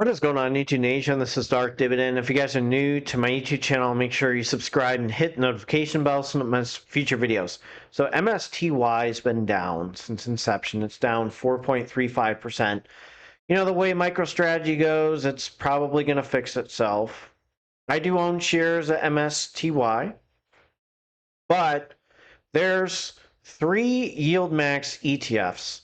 What is going on, YouTube Nation? This is Dark Dividend. If you guys are new to my YouTube channel, make sure you subscribe and hit the notification bell so that my future videos. So MSTY has been down since inception. It's down 4.35%. You know, the way MicroStrategy goes, it's probably going to fix itself. I do own shares at MSTY, but there's 3 YieldMax ETFs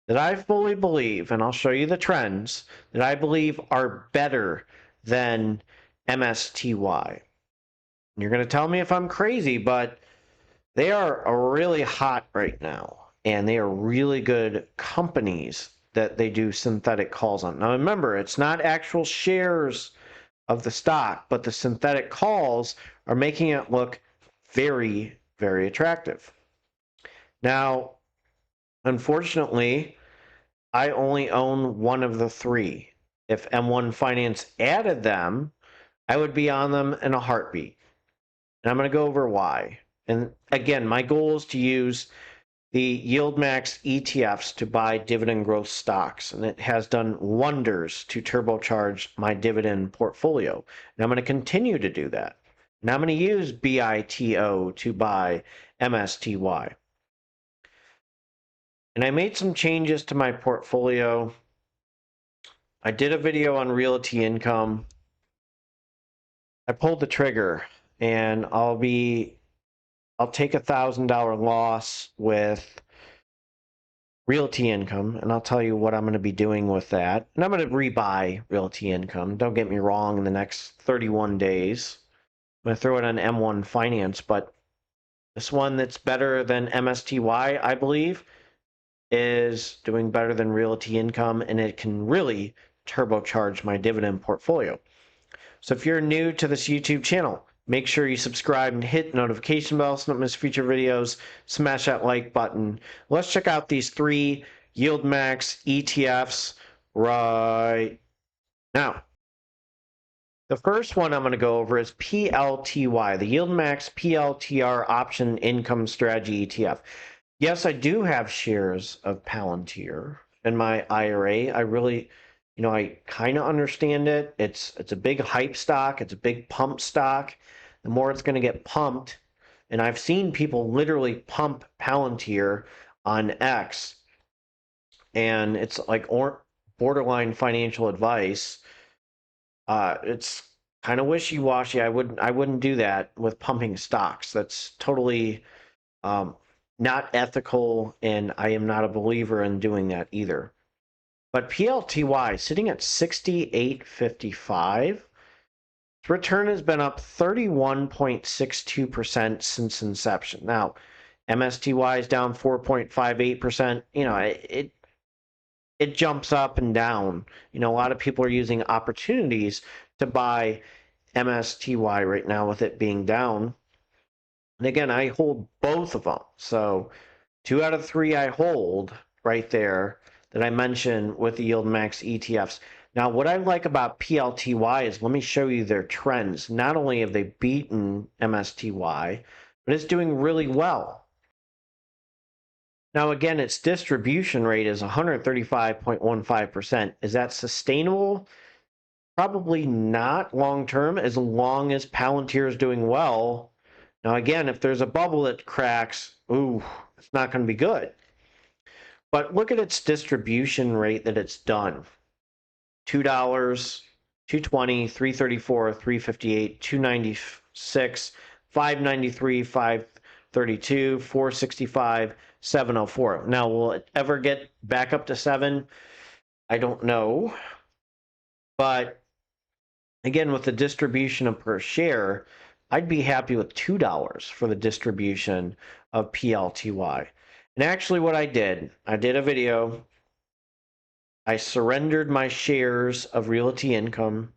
that I fully believe, and I'll show you the trends, that I believe are better than MSTY. You're going to tell me if I'm crazy, but they are really hot right now, and they are really good companies that they do synthetic calls on. Now remember, it's not actual shares of the stock, but the synthetic calls are making it look very, very attractive. Now, unfortunately, I only own one of the 3. If M1 Finance added them, I would be on them in a heartbeat. And I'm going to go over why. And again, my goal is to use the YieldMax ETFs to buy dividend growth stocks. And it has done wonders to turbocharge my dividend portfolio. And I'm going to continue to do that. And I'm going to use BITO to buy MSTY. And I made some changes to my portfolio. I did a video on realty income. I pulled the trigger, and I'll take $1,000 loss with realty income, and I'll tell you what I'm going to be doing with that. And I'm going to rebuy realty income. Don't get me wrong, in the next 31 days. I'm going to throw it on M1 Finance, but this one that's better than MSTY, I believe, is doing better than realty income, and it can really turbocharge my dividend portfolio. So if you're new to this YouTube channel, make sure you subscribe and hit the notification bell so you don't miss future videos. Smash that like button. Let's check out these 3 YieldMax ETFs right now. The first one I'm going to go over is PLTY, the YieldMax PLTR Option Income Strategy ETF. Yes, I do have shares of Palantir in my IRA. I really, I kind of understand it. It's a big hype stock. It's a big pump stock. The more it's going to get pumped, and I've seen people literally pump Palantir on X, and it's like borderline financial advice. It's kind of wishy-washy. I wouldn't do that with pumping stocks. That's totally not ethical, and I am not a believer in doing that either. But PLTY sitting at 68.55. Its return has been up 31.62% since inception. Now, MSTY is down 4.58%. It jumps up and down. A lot of people are using opportunities to buy MSTY right now with it being down. And again, I hold both of them. So 2 out of 3 I hold right there that I mentioned with the YieldMax ETFs. Now, what I like about PLTY is, let me show you their trends. Not only have they beaten MSTY, but it's doing really well. Now, again, its distribution rate is 135.15%. Is that sustainable? Probably not long term, as long as Palantir is doing well. Now, again, if there's a bubble that cracks, it's not going to be good. But look at its distribution rate that it's done. $2, $2.20, $3.34, $3.58, $2.96, $5.93, $5.32, $4.65, $7.04. Now, will it ever get back up to $7? I don't know. But again, with the distribution of per share, I'd be happy with $2 for the distribution of PLTY. And actually what I did a video. I surrendered my shares of realty income.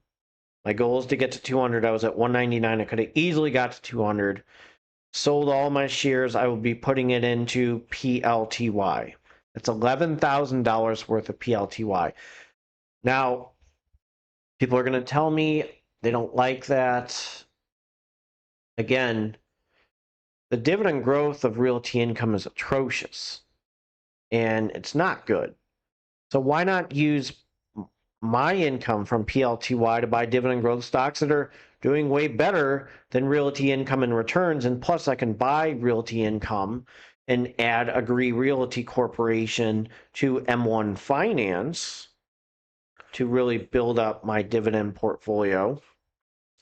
My goal is to get to 200. I was at 199. I could have easily got to 200. Sold all my shares. I will be putting it into PLTY. That's $11,000 worth of PLTY. Now, people are going to tell me they don't like that. Again, the dividend growth of realty income is atrocious, and it's not good. So why not use my income from PLTY to buy dividend growth stocks that are doing way better than realty income and returns. And plus I can buy realty income and add Agree Realty Corporation to M1 Finance to really build up my dividend portfolio.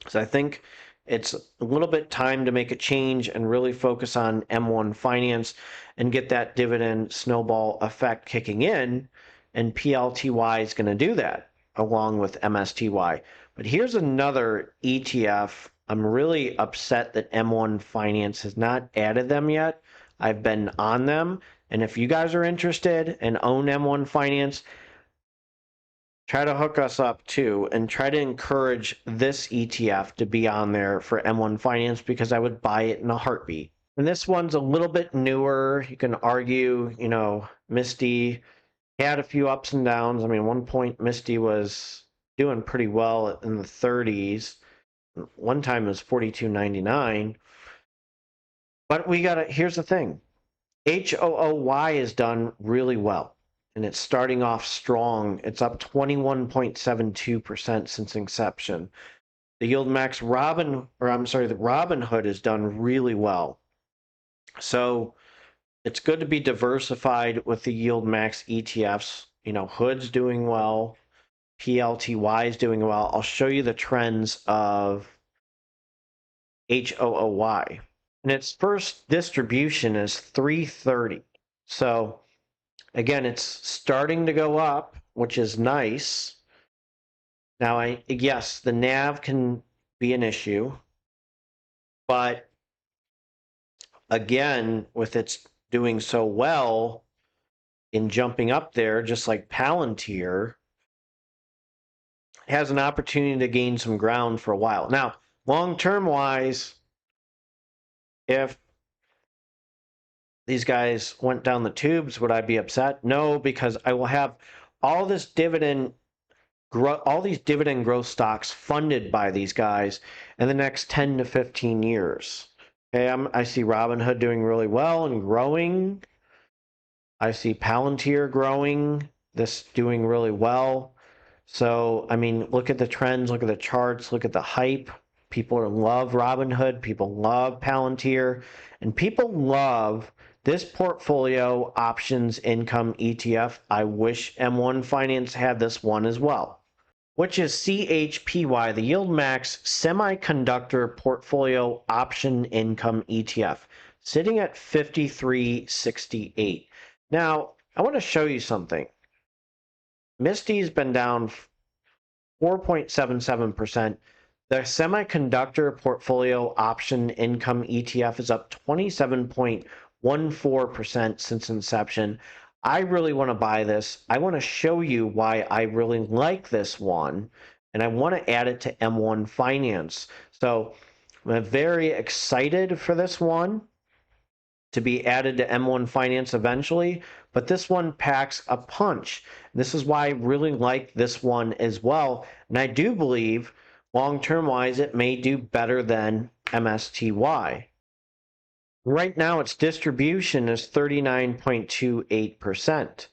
So I think it's a little bit time to make a change and really focus on M1 Finance and get that dividend snowball effect kicking in. And PLTY is going to do that along with MSTY. But here's another ETF. I'm really upset that M1 Finance has not added them yet. I've been on them. And if you guys are interested and own M1 Finance, try to hook us up too and try to encourage this ETF to be on there for M1 Finance, because I would buy it in a heartbeat. And this one's a little bit newer. You can argue, you know, MSTY had a few ups and downs. I mean, one point MSTY was doing pretty well in the 30s. One time it was 42.99. But here's the thing. HOOY has done really well, and it's starting off strong. It's up 21.72% since inception. The YieldMax the Robinhood has done really well. So it's good to be diversified with the YieldMax ETFs. You know, Hood's doing well, PLTY is doing well. I'll show you the trends of HOOY. And its first distribution is 330. So again, it's starting to go up, which is nice. Now, yes, the NAV can be an issue, but again, with its doing so well in jumping up there, just like Palantir, has an opportunity to gain some ground for a while. Now, long-term wise, if these guys went down the tubes, would I be upset? No, because I will have all this all these dividend growth stocks funded by these guys in the next 10 to 15 years. Okay, I see Robinhood doing really well and growing. I see Palantir growing, this doing really well. So, I mean, look at the trends, look at the charts, look at the hype. People love Robinhood, people love Palantir, and people love this portfolio options income ETF. I wish M1 Finance had this one as well, which is CHPY, the YieldMax Semiconductor Portfolio Option Income ETF, sitting at 53.68. Now, I want to show you something. MSTY's been down 4.77%. The Semiconductor Portfolio Option Income ETF is up 27.14% since inception. I really want to buy this. I want to show you why I really like this one, and I want to add it to M1 Finance. So I'm very excited for this one to be added to M1 Finance eventually, but this one packs a punch. This is why I really like this one as well, and I do believe long-term wise it may do better than MSTY. Right now its distribution is 39.28%.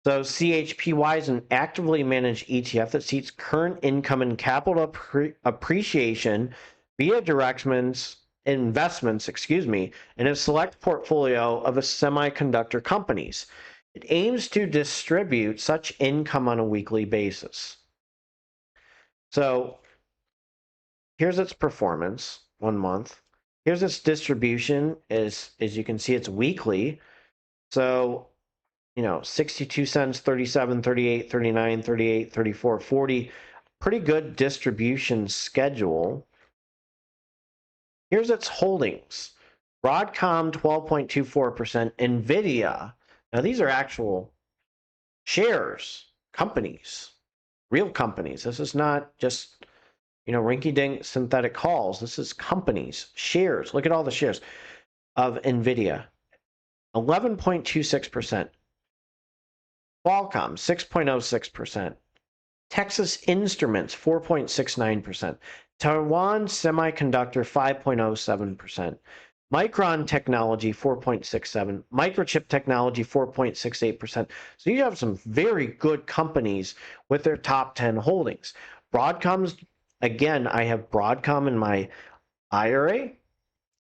So CHPY is an actively managed ETF that seeks current income and capital appreciation via investments, in a select portfolio of a semiconductor companies. It aims to distribute such income on a weekly basis. So here's its performance, 1 month. Here's its distribution. As you can see, it's weekly. So, you know, 62 cents, 37, 38, 39, 38, 34, 40. Pretty good distribution schedule. Here's its holdings. Broadcom, 12.24%. NVIDIA. Now, these are actual shares, companies, real companies. This is not just, you know, rinky-dink synthetic calls. This is companies, shares. Look at all the shares of NVIDIA. 11.26%. Qualcomm, 6.06%. Texas Instruments, 4.69%. Taiwan Semiconductor, 5.07%. Micron technology, 4.67. Microchip technology, 4.68%. So you have some very good companies with their top 10 holdings. Broadcom's, again, I have Broadcom in my IRA.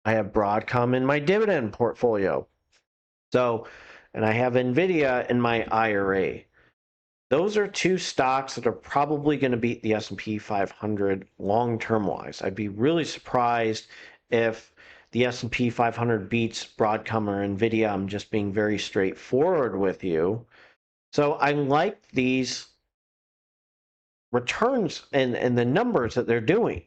I have Broadcom in my dividend portfolio. So, and I have NVIDIA in my IRA. Those are two stocks that are probably going to beat the S&P 500 long-term wise. I'd be really surprised if the S&P 500 beats Broadcom or NVIDIA. I'm just being very straightforward with you. So I like these returns and the numbers that they're doing.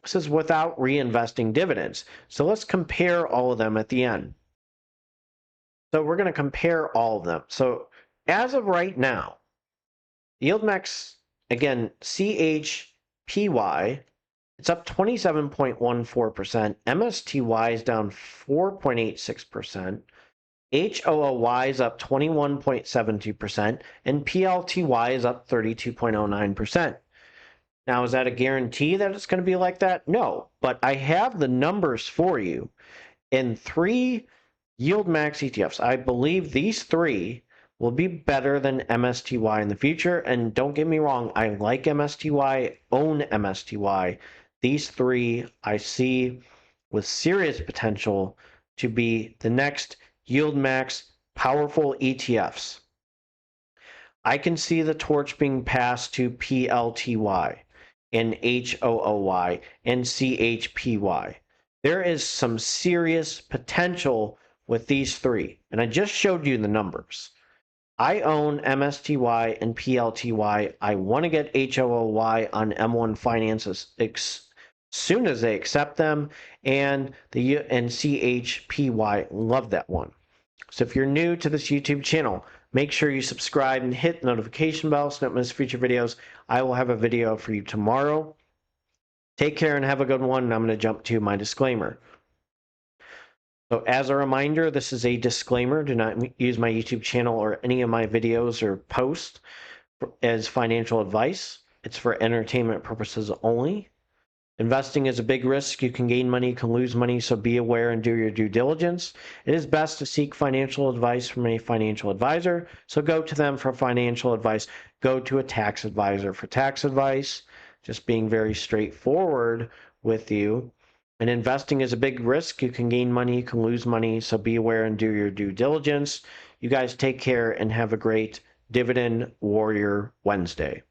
This is without reinvesting dividends. So let's compare all of them at the end. So we're going to compare all of them. So as of right now, YieldMax, again, CHPY, it's up 27.14%. MSTY is down 4.86%. HOOY is up 21.72%. And PLTY is up 32.09%. Now, is that a guarantee that it's going to be like that? No, but I have the numbers for you in 3 YieldMax ETFs. I believe these 3 will be better than MSTY in the future. And don't get me wrong, I like MSTY, own MSTY. These 3 I see with serious potential to be the next YieldMax powerful ETFs. I can see the torch being passed to PLTY and HOOY and CHPY. There is some serious potential with these 3, and I just showed you the numbers. I own MSTY and PLTY. I want to get HOOY on M1 Finances as soon as they accept them, and CHPY. Love that one. So if you're new to this YouTube channel, make sure you subscribe and hit the notification bell so you don't miss future videos. I will have a video for you tomorrow. Take care and have a good one. And I'm going to jump to my disclaimer. So as a reminder, this is a disclaimer. Do not use my YouTube channel or any of my videos or posts as financial advice. It's for entertainment purposes only. Investing is a big risk. You can gain money, you can lose money, so be aware and do your due diligence. It is best to seek financial advice from a financial advisor, so go to them for financial advice. Go to a tax advisor for tax advice. Just being very straightforward with you. And investing is a big risk. You can gain money, you can lose money, so be aware and do your due diligence. You guys take care and have a great Dividend Warrior Wednesday.